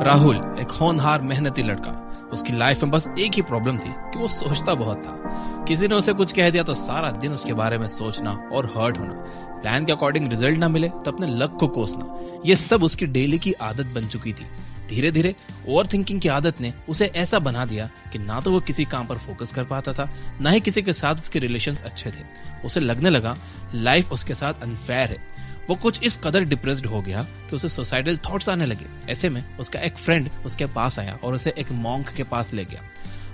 राहुल एक होनहार मेहनती लड़का। उसकी लाइफ में बस एक ही प्रॉब्लम थी कि वो सोचता बहुत था। किसी ने उसे कुछ कह दिया तो सारा दिन उसके बारे में सोचना और हर्ट होना, प्लान के अकॉर्डिंग रिजल्ट ना मिले तो अपने लक को कोसना, ये सब उसकी डेली की आदत बन चुकी थी। धीरे धीरे ओवर थिंकिंग की आदत ने उसे ऐसा बना दिया कि ना तो वो किसी काम पर फोकस कर पाता था, ना ही किसी के साथ उसके रिलेशंस अच्छे थे। उसे लगने लगा लाइफ उसके साथ अनफेयर है। वो कुछ इस कदर डिप्रेस्ड हो गया कि उसे सुसाइडल थॉट्स आने लगे। ऐसे में उसका एक फ्रेंड उसके पास आया और उसे एक मॉन्क के पास ले गया।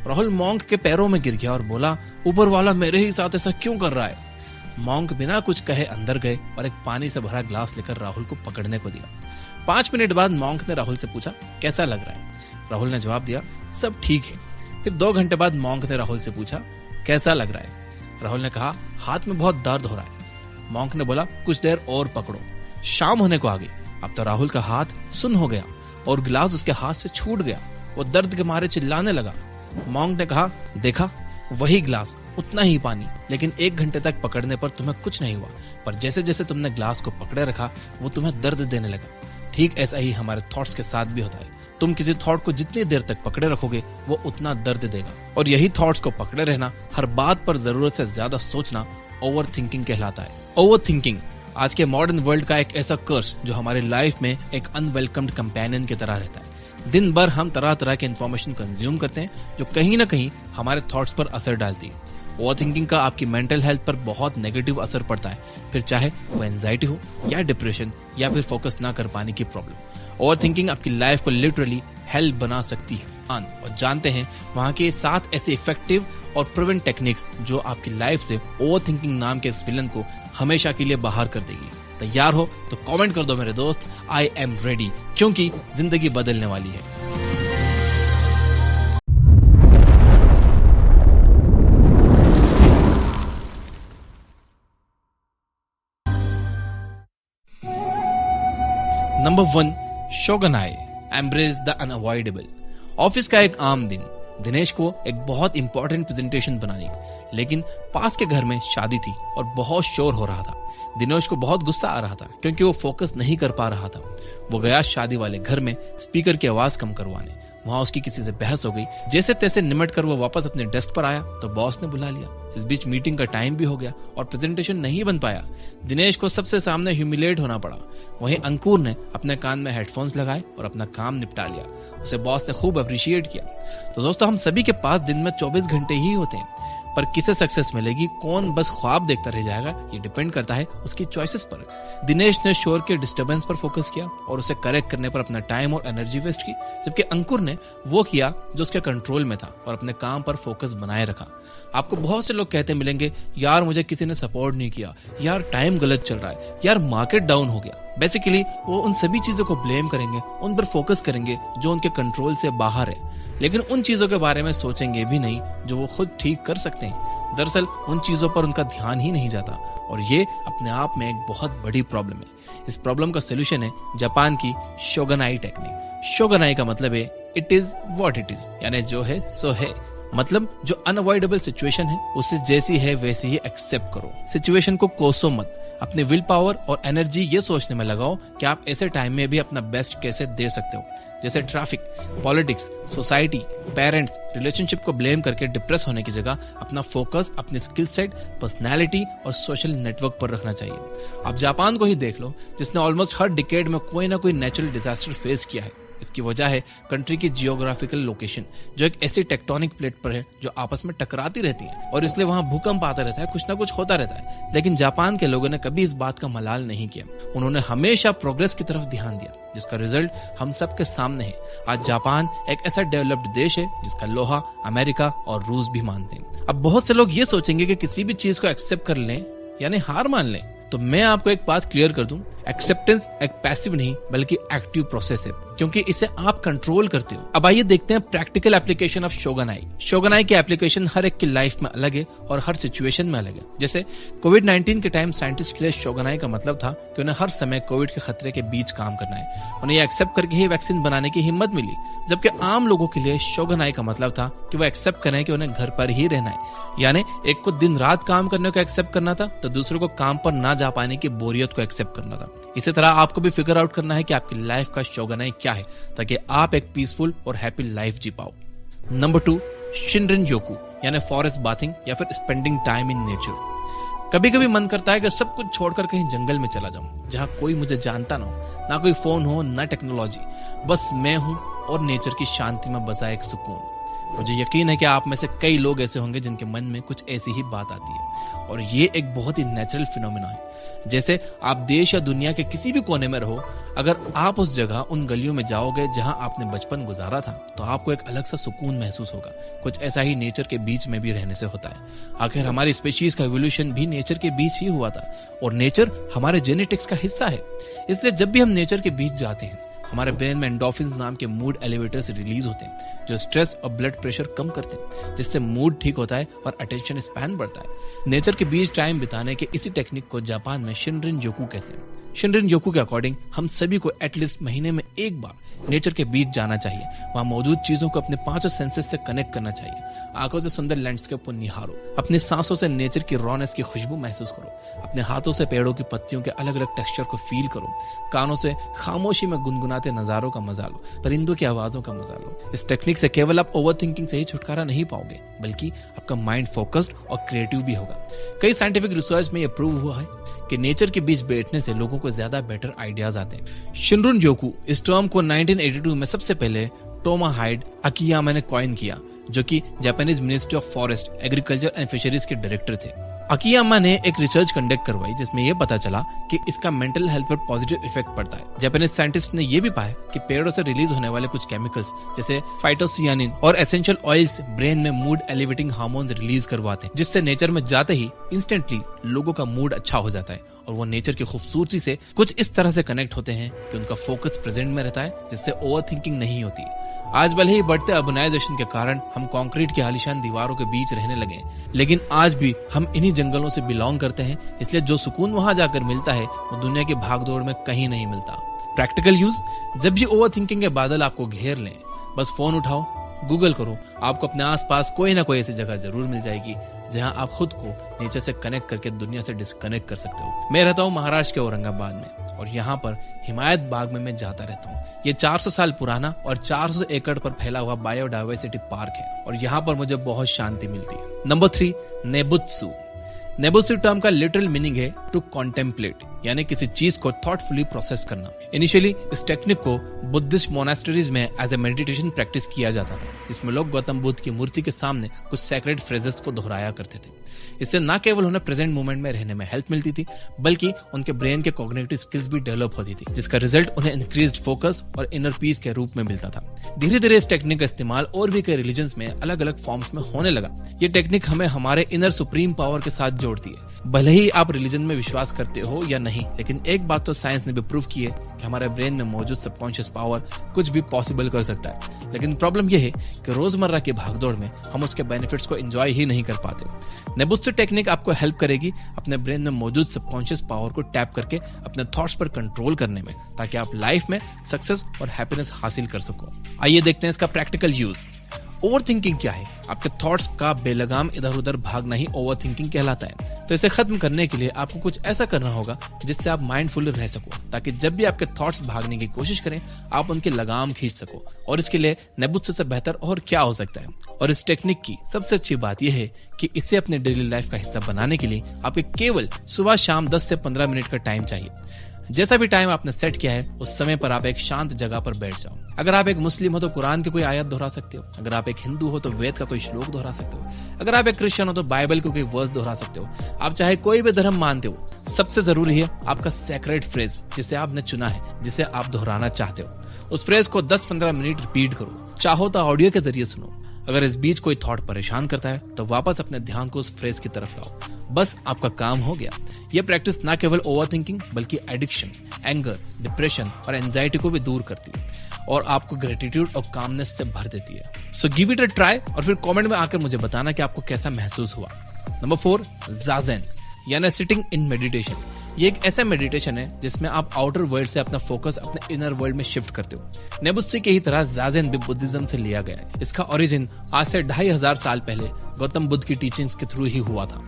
राहुल मॉन्क के पैरों में गिर गया और बोला, ऊपर वाला मेरे ही साथ ऐसा क्यों कर रहा है। मॉन्क बिना कुछ कहे अंदर गए और एक पानी से भरा ग्लास लेकर राहुल को पकड़ने को दिया। 5 मिनट बाद मॉन्क ने राहुल से पूछा, कैसा लग रहा है। राहुल ने जवाब दिया, सब ठीक है। फिर 2 घंटे बाद मॉन्क ने राहुल से पूछा, कैसा लग रहा है। राहुल ने कहा, हाथ में बहुत दर्द हो रहा है। मॉन्क ने बोला, कुछ देर और पकड़ो। शाम होने को आ गई। अब तो राहुल का हाथ सुन्न हो गया और गिलास उसके हाथ से छूट गया। वो दर्द के मारे चिल्लाने लगा। मॉन्क ने कहा, देखा वही ग्लास, उतना ही पानी, लेकिन 1 घंटे तक पकड़ने पर तुम्हें कुछ नहीं हुआ, पर जैसे जैसे तुमने ग्लास को पकड़े रखा वो तुम्हें दर्द देने लगा। ठीक ऐसा ही हमारे थॉट्स के साथ भी होता है। तुम किसी थॉट को जितनी देर तक पकड़े रखोगे वो उतना दर्द देगा, और यही थॉट्स को पकड़े रहना, हर बात पर जरूरत से ज्यादा सोचना ओवर थिंकिंग कहलाता है। ओवर थिंकिंग आज के मॉडर्न वर्ल्ड का एक ऐसा कर्स जो हमारी लाइफ में एक अनवेलकम्ड कंपेनियन की तरह रहता है। दिन भर हम तरह तरह के इन्फॉर्मेशन कंज्यूम करते हैं जो कहीं ना कहीं हमारे थॉट्स पर असर डालती है। ओवर थिंकिंग का आपकी मेंटल हेल्थ पर बहुत नेगेटिव असर पड़ता है, फिर चाहे वो एंजाइटी हो या डिप्रेशन या फिर फोकस ना कर पाने की प्रॉब्लम। ओवर थिंकिंग आपकी लाइफ को लिटरली हेल बना सकती है। और जानते हैं वहां के 7 ऐसे इफेक्टिव और प्रिवेंट टेक्निक्स जो आपकी लाइफ से ओवर थिंकिंग नाम के इस विलन को हमेशा के लिए बाहर कर देगी। तैयार हो तो कमेंट कर दो मेरे दोस्त, आई एम रेडी, क्योंकि जिंदगी बदलने वाली है। Number 1, shoganai, embrace the unavoidable. Office का एक आम दिन। दिनेश को एक बहुत इंपॉर्टेंट प्रेजेंटेशन बनानी, लेकिन पास के घर में शादी थी और बहुत शोर हो रहा था। दिनेश को बहुत गुस्सा आ रहा था क्योंकि वो फोकस नहीं कर पा रहा था। वो गया शादी वाले घर में स्पीकर की आवाज कम करवाने। वहां उसकी किसी से बहस हो गई। जैसे तैसे निमट कर वो वापस अपने डेस्क पर आया तो बॉस ने बुला लिया। इस बीच मीटिंग का टाइम भी हो गया और प्रेजेंटेशन नहीं बन पाया। दिनेश को सबसे सामने ह्यूमिलेट होना पड़ा। वहीं अंकुर ने अपने कान में हेडफोन्स लगाए और अपना काम निपटा लिया। उसे बॉस ने खूब अप्रिशिएट किया। तो दोस्तों, हम सभी के पास दिन में 24 घंटे ही होते हैं, पर किसे सक्सेस मिलेगी, कौन बस ख्वाब देखता रह जाएगा, ये डिपेंड करता है उसकी चॉइसेस पर। दिनेश ने शोर के डिस्टर्बेंस पर फोकस किया और उसे करेक्ट करने पर अपना टाइम और एनर्जी वेस्ट की, जबकि अंकुर ने वो किया जो उसके कंट्रोल में था और अपने काम पर फोकस बनाए रखा। आपको बहुत से लोग कहते मिलेंगे, यार मुझे किसी ने सपोर्ट नहीं किया, यार टाइम गलत चल रहा है, यार मार्केट डाउन हो गया। बेसिकली वो उन सभी चीजों को ब्लेम करेंगे, उन पर फोकस करेंगे जो उनके कंट्रोल से बाहर है, लेकिन उन चीजों के बारे में सोचेंगे भी नहीं जो वो खुद ठीक कर सकते हैं। दरअसल उन चीजों पर उनका ध्यान ही नहीं जाता, और ये अपने आप में एक बहुत बड़ी प्रॉब्लम है। इस प्रॉब्लम का सोल्यूशन है जापान की शोगनाई टेक्निक। शोगनाई का मतलब है it is what it is, यानी जो है सो है। मतलब जो अनअवॉइडेबल सिचुएशन है उसे जैसी है वैसी ही एक्सेप्ट करो। सिचुएशन को कोसो मत। अपने विल पावर और एनर्जी ये सोचने में लगाओ कि आप ऐसे टाइम में भी अपना बेस्ट कैसे दे सकते हो। जैसे traffic, politics, society, parents, relationship को ब्लेम करके डिप्रेस होने की जगह अपना फोकस अपने स्किल सेट, पर्सनैलिटी और सोशल नेटवर्क पर रखना चाहिए। आप जापान को ही देख लो, जिसने ऑलमोस्ट हर डिकेड में कोई ना कोई नेचुरल डिजास्टर फेस किया है। इसकी वजह है कंट्री की जियोग्राफिकल लोकेशन, जो एक ऐसी टेक्टोनिक प्लेट पर है जो आपस में टकराती रहती है, और इसलिए वहां भूकंप आता रहता है, कुछ ना कुछ होता रहता है। लेकिन जापान के लोगों ने कभी इस बात का मलाल नहीं किया। उन्होंने हमेशा प्रोग्रेस की तरफ ध्यान दिया, जिसका रिजल्ट हम सबके सामने है। आज जापान एक ऐसा डेवलप्ड देश है जिसका लोहा अमेरिका और रूस भी मानते हैं। अब बहुत से लोग ये सोचेंगे कि किसी भी चीज को एक्सेप्ट कर लें यानी हार मान लें, तो मैं आपको एक बात क्लियर कर दूं, एक्सेप्टेंस एक पैसिव नहीं बल्कि एक्टिव प्रोसेस है, क्योंकि इसे आप कंट्रोल करते हो। अब आइए देखते हैं प्रैक्टिकल एप्लीकेशन ऑफ शोगनाई। शोगनाई की एप्लीकेशन हर एक की लाइफ में अलग है और हर सिचुएशन में अलग है। जैसे कोविड-19 के टाइम साइंटिस्ट के लिए शोगनाई का मतलब था कि उन्हें हर समय कोविड के खतरे के बीच काम करना है। उन्हें यह एक्सेप्ट करके ही वैक्सीन बनाने की हिम्मत मिली। जबकि आम लोगों के लिए शोगनाई का मतलब था कि वो एक्सेप्ट करें कि उन्हें घर पर ही रहना है। यानी एक को दिन रात काम करने को एक्सेप्ट करना था, तो दूसरों को काम पर ना जा पाने की बोरियत को एक्सेप्ट करना था। इसी तरह आपको भी फिगर आउट करना है कि आपकी लाइफ का शोगनाई क्या क्या है ताकि आप एक पीसफुल और हैप्पी लाइफ जी पाओ। नंबर 2, शिनरिन योकू यानी फॉरेस्ट बाथिंग या फिर स्पेंडिंग टाइम इन नेचर। कभी कभी मन करता है कि सब कुछ छोड़कर कहीं जंगल में चला जाऊं जहां कोई मुझे जानता ना हो, ना कोई फोन हो, ना टेक्नोलॉजी, बस मैं हूं और नेचर की शांति में बसा एक सुकून। मुझे यकीन है कि आप में से कई लोग ऐसे होंगे जिनके मन में कुछ ऐसी ही बात आती है और ये एक बहुत ही नेचुरल फिनोमेना है। जैसे आप देश या दुनिया के किसी भी कोने में रहो, अगर आप उस जगह उन गलियों में जाओगे जहां आपने बचपन गुजारा था तो आपको एक अलग सा सुकून महसूस होगा। कुछ ऐसा ही नेचर के बीच में भी रहने से होता है। आखिर हमारी स्पीशीज का एवोल्यूशन भी नेचर के बीच ही हुआ था और नेचर हमारे जेनेटिक्स का हिस्सा है। इसलिए जब भी हम नेचर के बीच जाते हैं हमारे ब्रेन में एंडोर्फिन्स नाम के मूड एलिवेटर्स रिलीज होते हैं जो स्ट्रेस और ब्लड प्रेशर कम करते हैं, जिससे मूड ठीक होता है और अटेंशन स्पैन बढ़ता है। नेचर के बीच टाइम बिताने के इसी टेक्निक को जापान में शिनरिन योकू कहते हैं। शिनरिन योकू के अकॉर्डिंग हम सभी को एटलीस्ट महीने में एक बार नेचर के बीच जाना चाहिए। वहां मौजूद चीजों को अपने 5 सेंसेस से कनेक्ट करना चाहिए। आंखों से सुंदर लैंडस्केप को निहारो, अपनी सांसों से नेचर की रॉनेस की खुशबू महसूस करो, अपने हाथों से पेड़ों की पत्तियों के अलग अलग टेक्सचर को फील करो, कानों से खामोशी में गुनगुनाते नजारों का मजा लो, परिंदों की आवाजों का मजा लो। इस टेक्निक से केवल आप ओवर थिंकिंग से ही छुटकारा नहीं पाओगे बल्कि आपका माइंड फोकस्ड और क्रिएटिव भी होगा। कई साइंटिफिक रिसर्च में यह प्रूव हुआ है कि नेचर के बीच बैठने से लोगों को ज्यादा बेटर आइडियाज आते हैं। शिनरिन योकू इस टर्म को 1982 में सबसे पहले टोमोहाइड अकियामा ने कॉइन किया, जो कि Japanese ministry of forest, agriculture and fisheries के डायरेक्टर थे। अकियामा ने एक रिसर्च कंडक्ट करवाई जिसमें यह पता चला कि इसका मेंटल हेल्थ पर पॉजिटिव इफेक्ट पड़ता है। जापानीज साइंटिस्ट ने यह भी पाया कि पेड़ों से रिलीज होने वाले कुछ केमिकल्स जैसे फाइटोसियानिन और एसेंशियल ऑयल्स ब्रेन में मूड एलिवेटिंग हार्मोन्स रिलीज करवाते हैं, जिससे नेचर में जाते ही इंस्टेंटली लोगों का मूड अच्छा हो जाता है और वो नेचर की खूबसूरती से कुछ इस तरह से कनेक्ट होते हैं कि उनका फोकस प्रेजेंट में रहता है, जिससे ओवर थिंकिंग नहीं होती। आज भले ही बढ़ते अर्बनाइजेशन के कारण हम कंक्रीट की आलीशान दीवारों के बीच रहने लगे, लेकिन आज भी हम इन्हीं जंगलों से बिलोंग करते हैं। इसलिए जो सुकून वहां जाकर मिलता है वो दुनिया की भागदौड़ में कहीं नहीं मिलता। प्रैक्टिकल यूज, जब भी ओवर थिंकिंग के बादल आपको घेर लें, बस फोन उठाओ, गूगल करो, आपको अपने आसपास कोई ना कोई ऐसी जगह जरूर मिल जाएगी जहां आप खुद को नेचर से कनेक्ट करके दुनिया से डिस्कनेक्ट कर सकते हो। मैं रहता हूं महाराष्ट्र के औरंगाबाद में और यहाँ पर हिमायत बाग में मैं जाता रहता हूँ। ये 400 साल पुराना और 400 एकड़ पर फैला हुआ बायोडाइवर्सिटी पार्क है और यहाँ पर मुझे बहुत शांति मिलती है। नंबर 3, नेबुत्सु। नेबुत्सु टर्म का लिटरल मीनिंग है टू कॉन्टेम्पलेट, यानी किसी चीज को थॉटफुली प्रोसेस करना। इनिशियली इस टेक्निक को बुद्धिस्ट मोनास्टरीज में एज ए मेडिटेशन प्रैक्टिस किया जाता था, जिसमें लोग गौतम बुद्ध की मूर्ति के सामने कुछ सैक्रेड फ्रेजेस को दोहराया करते थे। इससे न केवल उन्हें प्रेजेंट मोमेंट में रहने में हेल्प मिलती थी बल्कि उनके ब्रेन के कॉग्निटिव स्किल्स भी डेवलप होती थी, जिसका रिजल्ट उन्हें इंक्रीज्ड फोकस और इनर पीस के रूप में मिलता था। धीरे धीरे इस टेक्निक का इस्तेमाल और भी कई रिलीजन्स में अलग अलग फॉर्म्स में होने लगा। ये टेक्निक हमें हमारे इनर सुप्रीम पावर के साथ जोड़ती है। भले ही आप रिलीजन में विश्वास करते हो या नहीं, लेकिन एक बात तो साइंस ने भी प्रूव की है कि हमारे ब्रेन में मौजूद सबकॉन्शियस पावर कुछ भी पॉसिबल कर सकता है। लेकिन प्रॉब्लम यह है कि रोजमर्रा की भागदौड़ में हम उसके बेनिफिट्स को एंजॉय ही नहीं कर पाते। नेबुत्सु टेक्निक आपको हेल्प करेगी अपने ब्रेन में मौजूद सबकॉन्शियस पावर को टैप करके अपने थॉट्स पर कंट्रोल करने में, ताकि आप लाइफ में सक्सेस और हैप्पीनेस हासिल कर सको। आइए देखते हैं इसका प्रैक्टिकल यूज। ओवर थिंकिंग क्या है? आपके थॉट्स का बेलगाम इधर उधर भागना ही ओवर थिंकिंग कहलाता है। तो इसे खत्म करने के लिए आपको कुछ ऐसा करना होगा जिससे आप माइंडफुल रह सको, ताकि जब भी आपके थॉट्स भागने की कोशिश करें आप उनके लगाम खींच सको। और इसके लिए नेबुत्सु से बेहतर और क्या हो सकता है। और इस टेक्निक की सबसे अच्छी बात यह है कि इसे अपने डेली लाइफ का हिस्सा बनाने के लिए आपके केवल सुबह शाम 10 से 15 मिनट का टाइम चाहिए। जैसा भी टाइम आपने सेट किया है उस समय पर आप एक शांत जगह पर बैठ जाओ। अगर आप एक मुस्लिम हो तो कुरान की कोई आयत दोहरा सकते हो। अगर आप एक हिंदू हो तो वेद का कोई श्लोक दोहरा सकते हो। अगर आप एक क्रिश्चियन हो तो बाइबल के कोई वर्स दोहरा सकते हो। आप चाहे कोई भी धर्म मानते हो, सबसे जरूरी है आपका सेक्रेड फ्रेज जिसे आपने चुना है, जिसे आप दोहराना चाहते हो। उस फ्रेज को 10-15 मिनट रिपीट करो। चाहो तो ऑडियो के जरिए सुनो। अगर इस बीच कोई थॉट परेशान करता है तो वापस अपने ध्यान को उस फ्रेज की तरफ लाओ। बस आपका काम हो गया। यह प्रैक्टिस न केवल ओवर थिंकिंग बल्कि एडिक्शन, एंगर, डिप्रेशन और एंजाइटी को भी दूर करती है और आपको ग्रेटिट्यूड और कामनेस से भर देती है। So give it a try और फिर कमेंट में आकर मुझे बताना कि आपको कैसा महसूस हुआ। नंबर 4, ज़ाज़ेन यानी सिटिंग इन मेडिटेशन। ये एक ऐसा मेडिटेशन है जिसमें आप आउटर वर्ल्ड से अपना फोकस अपने इनर वर्ल्ड में शिफ्ट करते हो। नेबुत्सु की ही तरह ज़ाज़ेन भी बुद्धिज्म से लिया गया है। इसका ओरिजिन आज से 2500 साल पहले गौतम बुद्ध की टीचिंग्स के थ्रू ही हुआ था।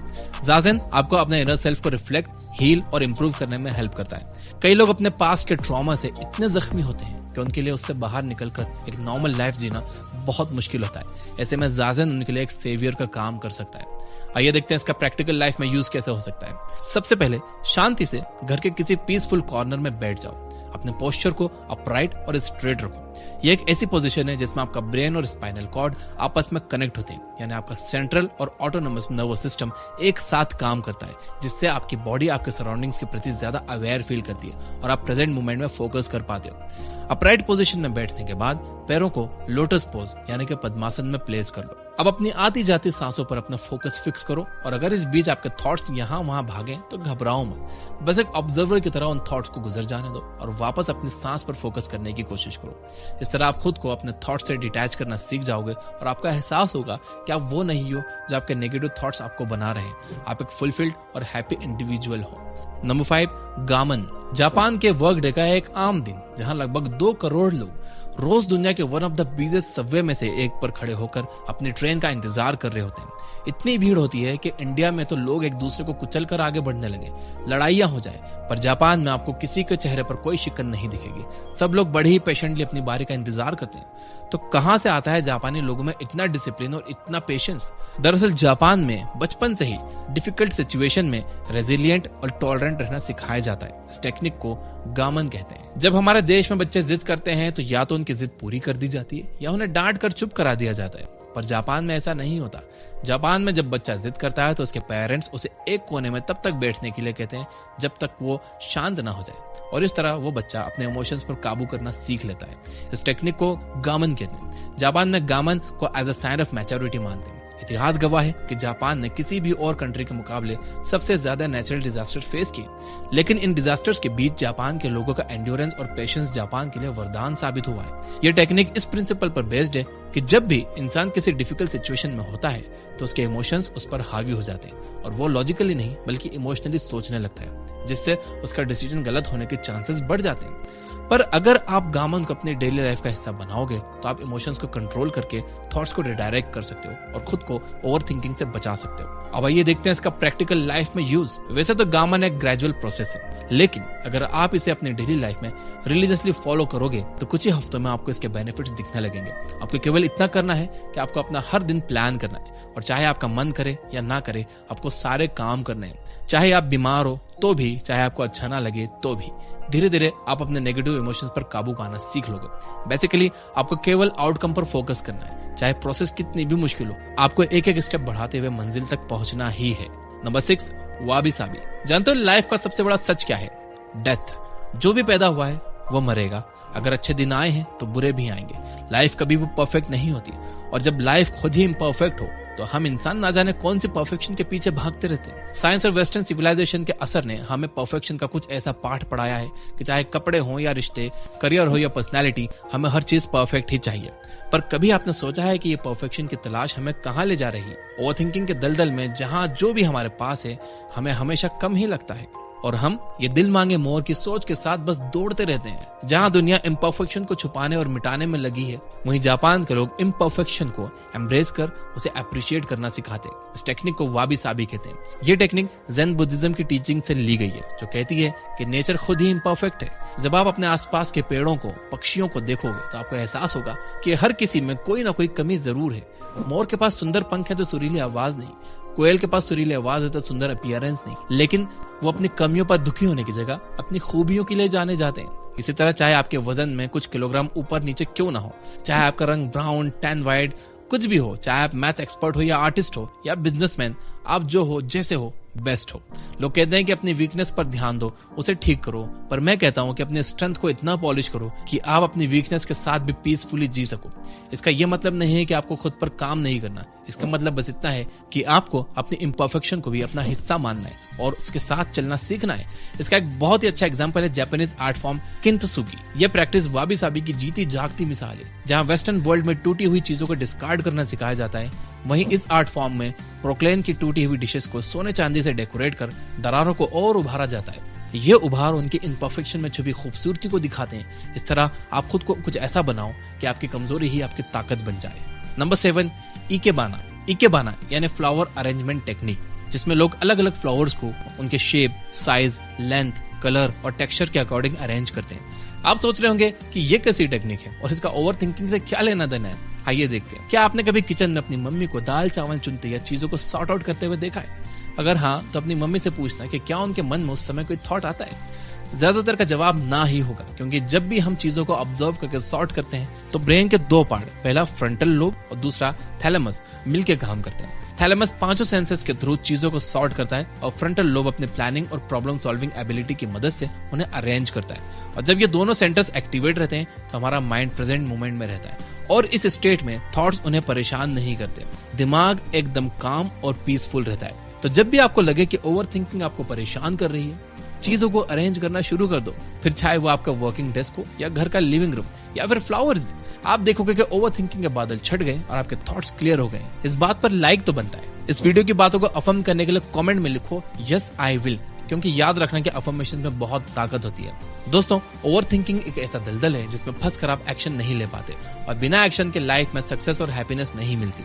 ज़ाज़ेन आपको अपने इनर सेल्फ को रिफ्लेक्ट, हील और इम्प्रूव करने में हेल्प करता है। कई लोग अपने पास्ट के ट्रॉमा से इतने जख्मी होते हैं कि उनके लिए उससे बाहर निकलकर एक नॉर्मल लाइफ जीना बहुत मुश्किल होता है। ऐसे में जाज़न उनके लिए एक सेवियर का काम कर सकता है। आइए देखते हैं इसका प्रैक्टिकल लाइफ में यूज कैसे हो सकता है। सबसे पहले शांति से घर के किसी पीसफुल कॉर्नर में बैठ जाओ। अपने पोस्चर को अपराइट और स्ट्रेट रखो। यह एक ऐसी पोजीशन है जिसमें आपका ब्रेन और स्पाइनल कॉर्ड आपस में कनेक्ट होते हैं, यानी आपका सेंट्रल और ऑटोनोमस नर्वस सिस्टम एक साथ काम करता है, जिससे आपकी बॉडी आपके सराउंडिंग्स के प्रति ज्यादा अवेयर फील करती है और आप प्रेजेंट मोमेंट में फोकस कर पाते हो। अपराइट पोजीशन में बैठने के बाद पैरों को लोटस पोज यानी कि पद्मासन में प्लेस कर लो। अब अपनी आती जाती सांसों पर अपना फोकस फिक्स करो और अगर इस बीच आपके थॉट्स यहाँ वहां भागे तो घबराओ मत, बस एक ऑब्जर्वर की तरह उन थॉट्स को गुजर जाने दो और वापस अपनी सांस पर फोकस करने की कोशिश करो। इस तरह आप खुद को अपने थॉट्स से डिटैच करना सीख जाओगे और आपका एहसास होगा कि आप वो नहीं हो जो आपके नेगेटिव थॉट्स आपको बना रहे हैं। आप एक फुलफिल्ड और हैप्पी इंडिविजुअल हो। नंबर 5, गामन। जापान के वर्क डे का एक आम दिन जहां लगभग 2 करोड़ लोग रोज दुनिया के one of the biggest Subway में से एक पर खड़े होकर अपनी ट्रेन का इंतजार कर रहे होते हैं। इतनी भीड़ होती है कि इंडिया में तो लोग एक दूसरे को कुचल कर आगे बढ़ने लगे, लड़ाइयां हो जाए, पर जापान में आपको किसी के चेहरे पर कोई शिकन नहीं दिखेगी। सब लोग बड़े ही पेशेंटली अपनी बारी का इंतजार करते हैं। तो कहां से आता है जापानी लोगों में इतना डिसिप्लिन और इतना पेशेंस? दरअसल जापान में बचपन से ही डिफिकल्ट सिचुएशन में रेजिलिएंट और टॉलरेंट रहना सिखाया जाता है। इस टेक्निक को गामन कहते हैं। जब हमारे देश में बच्चे जिद करते हैं तो या तो उनकी जिद पूरी कर दी जाती है या उन्हें डांट कर चुप करा दिया जाता है, पर जापान में ऐसा नहीं होता। जापान में जब बच्चा जिद करता है तो उसके पेरेंट्स उसे एक कोने में तब तक बैठने के लिए कहते हैं जब तक वो शांत ना हो जाए, और इस तरह वो बच्चा अपने इमोशंस पर काबू करना सीख लेता है। इस टेक्निक को गामन कहते हैं। जापान में गामन को as a sign of maturity मानते हैं। इतिहास गवाह है कि जापान ने किसी भी और कंट्री के मुकाबले सबसे ज्यादा नेचुरल डिजास्टर फेस किए, लेकिन इन डिजास्टर्स के बीच जापान के लोगों का एंड्योरेंस और पेशेंस जापान के लिए वरदान साबित हुआ है। यह टेक्निक इस प्रिंसिपल पर बेस्ड है कि जब भी इंसान किसी डिफिकल्ट सिचुएशन में होता है तो उसके इमोशंस उस पर हावी हो जाते हैं और वो लॉजिकली नहीं बल्कि इमोशनली सोचने लगता है, जिससे उसका डिसीजन गलत होने के चांसेस बढ़ जाते हैं। पर अगर आप गामन को अपनी डेली लाइफ का हिस्सा बनाओगे तो आप इमोशंस को कंट्रोल करके थॉट्स को रिडायरेक्ट कर सकते हो और खुद को ओवर थिंकिंग से बचा सकते हो। अब आइए देखते हैं इसका प्रैक्टिकल लाइफ में यूज। वैसे तो गामन एक ग्रेजुअल प्रोसेस है, लेकिन अगर आप इसे अपनी डेली लाइफ में रिलीजियसली फॉलो करोगे तो कुछ ही हफ्तों में आपको इसके बेनिफिट्स दिखने लगेंगे। आपको केवल इतना करना है कि आपको अपना हर दिन प्लान करना है, और चाहे आपका मन करे या ना करे आपको सारे काम करने हैं। चाहे आप बीमार हो तो भी, चाहे आपको अच्छा ना लगे तो भी। धीरे धीरे आप अपने नेगेटिव इमोशंस पर काबू पाना सीख लोगे। बेसिकली आपको केवल आउटकम पर फोकस करना है, चाहे प्रोसेस कितनी भी मुश्किल हो। आपको एक एक स्टेप बढ़ाते हुए मंजिल तक पहुंचना ही है। नंबर 6, वाबी साबी। जानते हो लाइफ का सबसे बड़ा सच क्या है? डेथ। जो भी पैदा हुआ है वो मरेगा। अगर अच्छे दिन आए हैं तो बुरे भी आएंगे। लाइफ कभी भी परफेक्ट नहीं होती, और जब लाइफ खुद ही इम्परफेक्ट हो तो हम इंसान ना जाने कौन सी परफेक्शन के पीछे भागते रहते हैं। साइंस और वेस्टर्न सिविलाइजेशन के असर ने हमें परफेक्शन का कुछ ऐसा पाठ पढ़ाया है कि चाहे कपड़े हो या रिश्ते, करियर हो या पर्सनैलिटी, हमें हर चीज परफेक्ट ही चाहिए। पर कभी आपने सोचा है कि ये परफेक्शन की तलाश हमें कहाँ ले जा रही है? ओवरथिंकिंग के दलदल में जहाँ जो भी हमारे पास है हमें हमेशा कम ही लगता है, और हम ये दिल मांगे मोर की सोच के साथ बस दौड़ते रहते हैं। जहां दुनिया इम्परफेक्शन को छुपाने और मिटाने में लगी है, वहीं जापान के लोग इम्परफेक्शन को एम्ब्रेस कर उसे अप्रिशिएट करना सिखाते हैं। इस टेक्निक को वाबी साबी कहते हैं। ये टेक्निक ज़ेन बुद्धिज्म की टीचिंग से ली गई है, जो कहती है कि नेचर खुद ही इम्परफेक्ट है। जब आप अपने आसपास के पेड़ों को, पक्षियों को देखोगे तो आपको एहसास होगा कि हर किसी में कोई ना कोई कमी जरूर है। मोर के पास सुंदर पंख है तो सुरीली आवाज नहीं, कोयल के पास सुरीली आवाज है तो सुंदर अपीयरेंस नहीं, लेकिन वो अपनी कमियों पर दुखी होने की जगह अपनी खूबियों के लिए जाने जाते हैं। इसी तरह चाहे आपके वजन में कुछ किलोग्राम ऊपर नीचे क्यों ना हो, चाहे आपका रंग ब्राउन, टैन वाइट, कुछ भी हो, चाहे आप मैथ्स एक्सपर्ट हो या आर्टिस्ट हो या बिजनेसमैन, आप जो हो, जैसे हो, बेस्ट हो। लोग कहते हैं कि अपनी वीकनेस पर ध्यान दो, उसे ठीक करो, पर मैं कहता हूं कि अपने स्ट्रेंथ को इतना पॉलिश करो कि आप अपनी वीकनेस के साथ भी पीसफुली जी सको। इसका यह मतलब नहीं है कि आपको खुद पर काम नहीं करना, इसका मतलब बस इतना है कि आपको अपनी इम्परफेक्शन को भी अपना हिस्सा मानना है और उसके साथ चलना सीखना है। इसका एक बहुत ही अच्छा एग्जांपल है जापानीज आर्ट फॉर्म किंतसुगी। यह प्रैक्टिस वाबी साबी की जीती जागती मिसाल है। जहां वेस्टर्न वर्ल्ड में टूटी हुई चीजों को डिस्कार्ड करना सिखाया जाता है, वहीं इस आर्ट फॉर्म में पोर्सलेन की टूटी हुई डिशेस को सोने चांदी से डेकोरेट कर दरारों को और उभारा जाता है। ये उभार उनकी इम्परफेक्शन में छुपी खूबसूरती को दिखाते हैं। इस तरह आप खुद को कुछ ऐसा बनाओ कि आपकी कमजोरी ही आपकी ताकत बन जाए। Number 7, ikebana. इकेबाना यानी फ्लावर अरेंजमेंट टेक्निक, जिसमें लोग अलग अलग फ्लावर्स को उनके शेप, साइज, लेंथ, कलर और टेक्सचर के अकॉर्डिंग अरेंज करते हैं। आप सोच रहे होंगे कि ये कैसी टेक्निक है और इसका ओवर थिंकिंग से क्या लेना देना है। आइए देखते हैं। क्या आपने कभी किचन में अपनी मम्मी को दाल चावल चुनते या चीजों को सॉर्ट आउट करते हुए देखा है? अगर हाँ, तो अपनी मम्मी से पूछना कि क्या उनके मन में उस समय कोई थॉट आता है। ज्यादातर का जवाब ना ही होगा, क्योंकि जब भी हम चीजों को ऑब्जर्व करके सॉर्ट करते हैं तो ब्रेन के दो पार्ट, पहला फ्रंटल लोब और दूसरा थैलेमस, मिलकर काम करते हैं। थैलेमस पांचों सेंसेस के थ्रू चीजों को सॉर्ट करता है और फ्रंटल लोब अपने प्लानिंग और प्रॉब्लम सॉल्विंग एबिलिटी की मदद से उन्हें अरेंज करता है। और जब ये दोनों सेंटर्स एक्टिवेट रहते हैं तो हमारा माइंड प्रेजेंट मोमेंट में रहता है और इस स्टेट में थॉट्स उन्हें परेशान नहीं करते। दिमाग एकदम काम और पीसफुल रहता है। तो जब भी आपको लगे कि ओवर थिंकिंग आपको परेशान कर रही है, चीजों को अरेंज करना शुरू कर दो। फिर चाहे वो आपका वर्किंग डेस्क हो या घर का लिविंग रूम या फिर फ्लावर्स, आप देखोगे कि ओवर थिंकिंग के बादल छट गए और आपके थॉट्स क्लियर हो गए। इस बात पर लाइक तो बनता है। इस वीडियो की बातों को अफर्म करने के लिए कमेंट में लिखो यस आई विल, क्योंकि याद रखना कि अफर्मेशन में बहुत ताकत होती है। दोस्तों, ओवर थिंकिंग एक ऐसा दलदल है जिसमें फंसकर आप एक्शन नहीं ले पाते और बिना एक्शन के लाइफ में सक्सेस और हैप्पीनेस नहीं मिलती।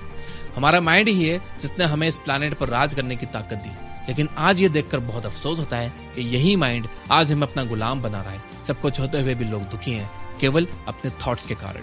हमारा माइंड ही है जिसने हमें इस प्लैनेट पर राज करने की ताकत दी, लेकिन आज ये देखकर बहुत अफसोस होता है कि यही माइंड आज हमें अपना गुलाम बना रहा है। सब कुछ होते हुए भी लोग दुखी हैं, केवल अपने थॉट्स के कारण।